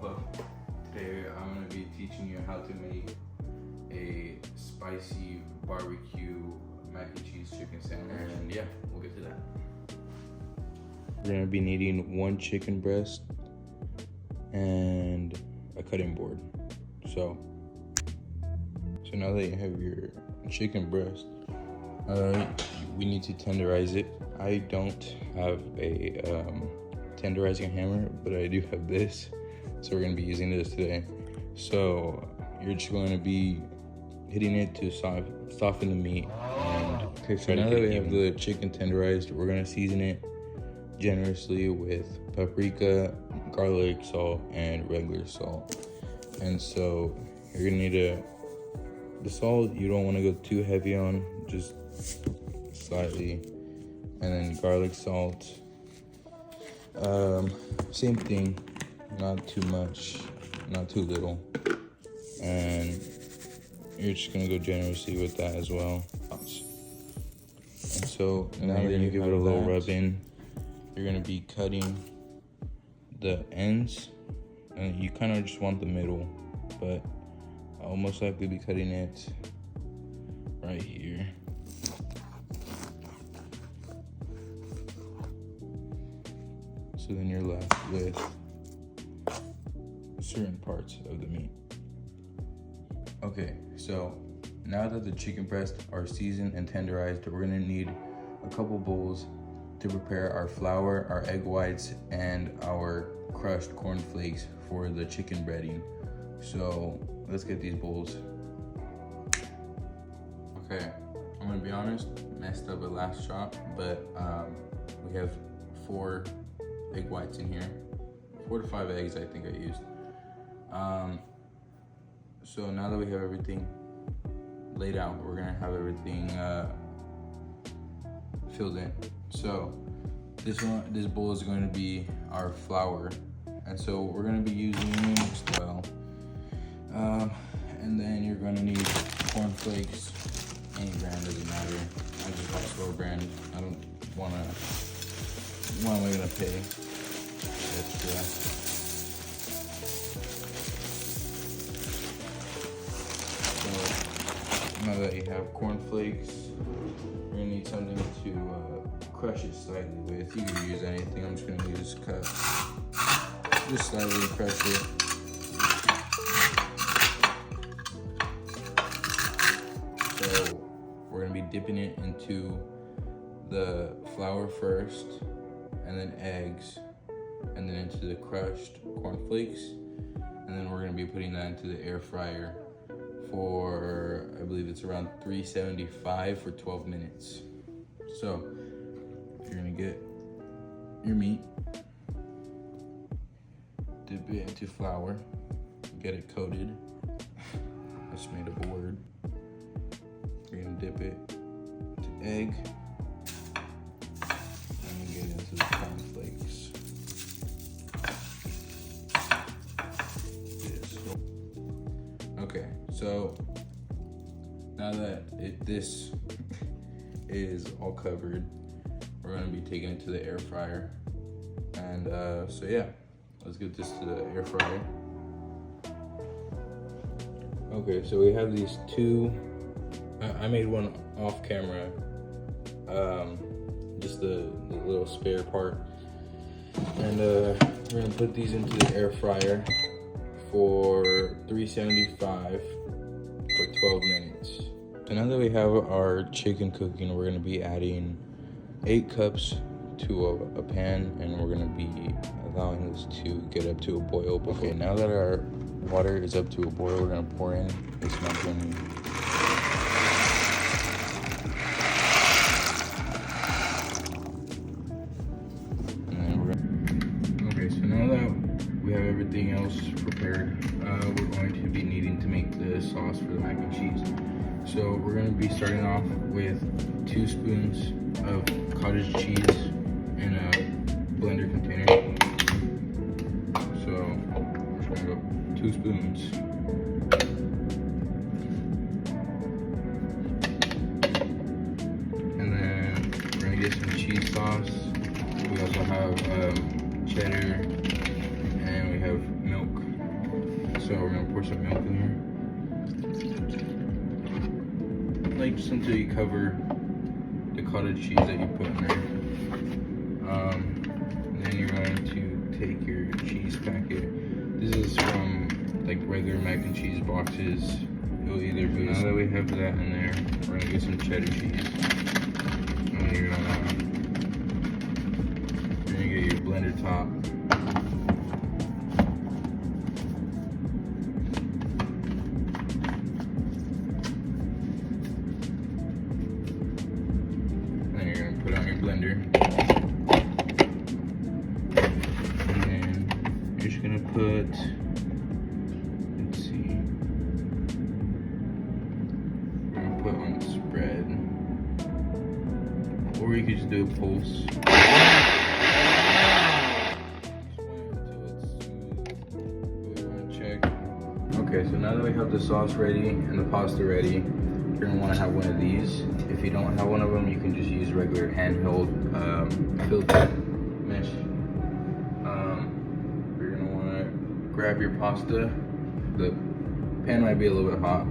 Papa. Today I'm going to be teaching you how to make a spicy barbecue mac and cheese chicken sandwich. And yeah, we'll get to that. We're going to be needing 1 chicken breast and a cutting board. So now that you have your chicken breast, we need to tenderize it. I don't have a tenderizing hammer, but I do have this, so we're going to be using this today. So you're just going to be hitting it to soften the meat. And okay, so now that we have the chicken tenderized, we're going to season it generously with paprika, garlic salt, and regular salt. And so you're going to need the salt you don't want to go too heavy on, just slightly. And then garlic salt, same thing, not too much, not too little. And you're just gonna go generously with that as well. And so now that you give it a little rub in, you're gonna be cutting the ends, and you kind of just want the middle, but I'll most likely be cutting it right here. So then you're left with certain parts of the meat. Okay, so now that the chicken breasts are seasoned and tenderized, we're gonna need a couple bowls to prepare our flour, our egg whites, and our crushed corn flakes for the chicken breading. So let's get these bowls. Okay, I'm gonna be honest, messed up at last shot, but we have 4 egg whites in here, 4 to 5 eggs I think I used. So now that we have everything laid out, we're gonna have everything filled in. So this bowl is going to be our flour, and so we're gonna be using mixed oil. And then you're gonna need corn flakes, any brand, doesn't matter. I just buy store brand. I don't wanna. Why am I gonna pay extra? So now that you have corn flakes, you're gonna need something to crush it slightly with. You can use anything. I'm just gonna use a cup. Just slightly crush it. So we're gonna be dipping it into the flour first, and then eggs, and then into the crushed corn flakes, and then we're gonna be putting that into the air fryer for, I believe it's around 375 for 12 minutes. So you're gonna get your meat, dip it into flour, get it coated. I just made up a word. You're gonna dip it to egg, and get into the corn flakes. Okay, so now that this is all covered, we're gonna be taking it to the air fryer. And so yeah, let's get this to the air fryer. Okay, so we have these 2. I made one off camera, just the little spare part. And we're gonna put these into the air fryer for 375 for 12 minutes. So now that we have our chicken cooking, we're gonna be adding 8 cups to a pan, and we're gonna be allowing this to get up to a boil. Okay, now that our water is up to a boil, we're gonna pour in this macaroni. Okay, so now that we have everything else prepared, we're going to be needing to make the sauce for the mac and cheese. So we're going to be starting off with 2 spoons of cottage cheese in a blender container. So we're just going to go 2 spoons. And then we're going to get some cheese sauce. We also have cheddar, and we have milk. So we're gonna pour some milk in here. Like just until you cover the cottage cheese that you put in there. And then you're going to take your cheese packet. This is from like regular mac and cheese boxes. It'll either be, now that we have that in there, we're gonna get some cheddar cheese. And then you're gonna get your blender top. And you're gonna put it on your blender. And then you're just gonna put, let's see, we're gonna put on spread. Or you could just do a pulse. Okay, so now that we have the sauce ready and the pasta ready, you're gonna wanna have one of these. If you don't have one of them, you can just use regular handheld filter mesh. You're gonna wanna grab your pasta. The pan might be a little bit hot.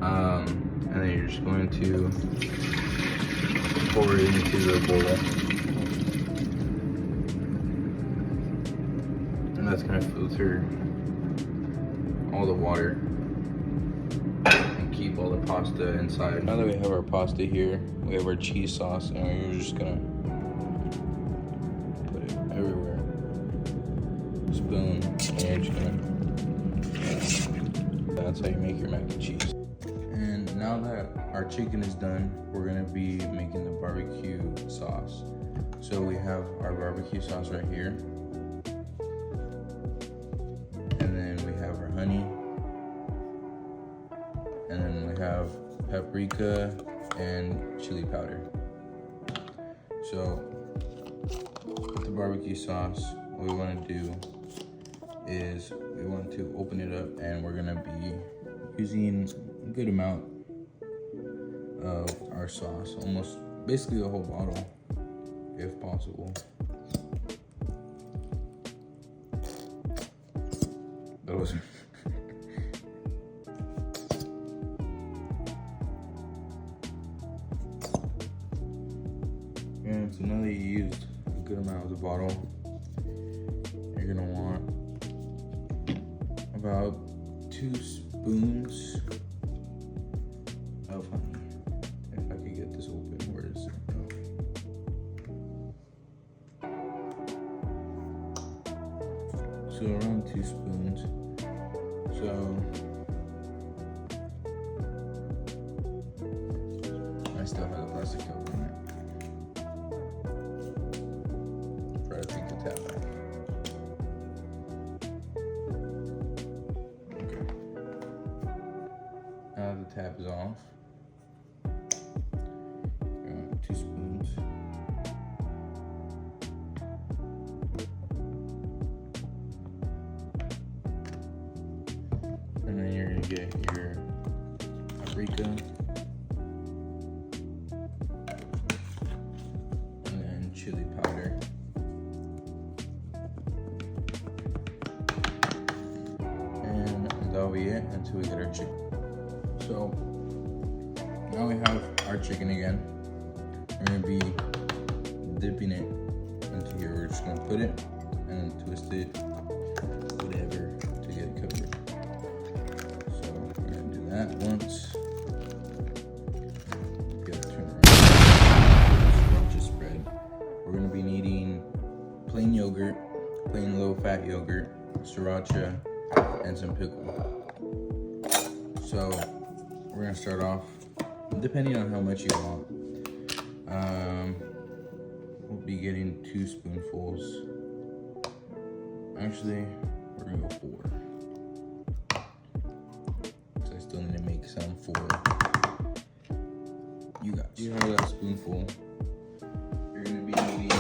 And then you're just going to pour it into the bowl. And that's gonna filter all the water and keep all the pasta inside. Now that we have our pasta here, we have our cheese sauce, and we're just gonna put it everywhere. Spoon, and you're just gonna, that's how you make your mac and cheese. And now that our chicken is done, we're gonna be making the barbecue sauce. So we have our barbecue sauce right here. Honey, and then we have paprika and chili powder. So with the barbecue sauce, what we want to do is we want to open it up, and we're gonna be using a good amount of our sauce, almost basically the whole bottle if possible. Those and so now that you used a good amount of the bottle, you're gonna want about 2 spoons of honey. If I could get this open, where is it? So around 2 spoons. So I still have the plastic cover in it. Try to take the tap off. Okay. Now that the tap is off, 2 spoons. And then you're gonna get your paprika, and then chili powder, and that'll be it until we get our chicken. So now we have our chicken again. We're gonna be dipping it into here. We're just gonna put it and then twist it, whatever, to get it covered. That once. Good, turn around. Sriracha spread. We're gonna be needing plain yogurt, plain low-fat yogurt, sriracha, and some pickle. So we're gonna start off, depending on how much you want. We'll be getting 2 spoonfuls. Actually, we're gonna go 4. Still need to make some for you guys. You have that spoonful. You're gonna be needing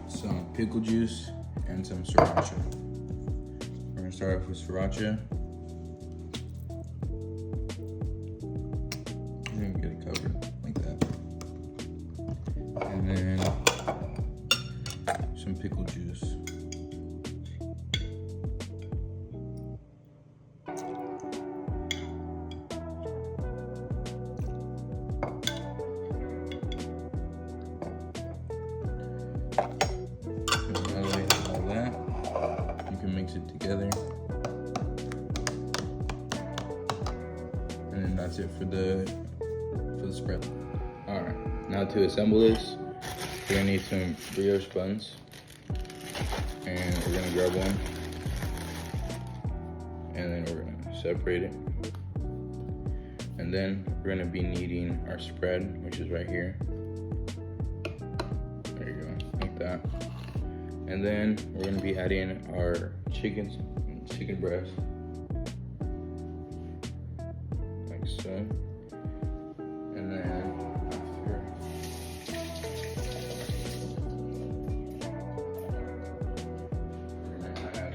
some pickle juice and some sriracha. We're gonna start off with sriracha. I'm gonna get it covered like that. And then some pickle juice. mix it together. And then that's it for the spread. All right, now to assemble this, we're gonna need some brioche buns, and we're gonna grab one, and then we're gonna separate it, and then we're gonna be needing our spread, which is right here. There you go, like that. And then we're gonna be adding our chicken breast, like so. And then after, we're gonna add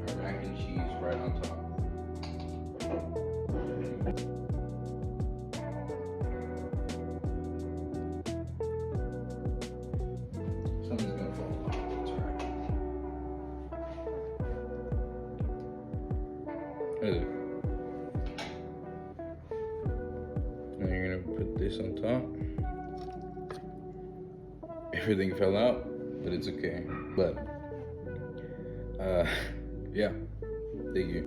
our mac and cheese right on top. Something's gonna fall off. That's right. There it is. Now you're gonna put this on top. Everything fell out, but it's okay. But yeah, thank you.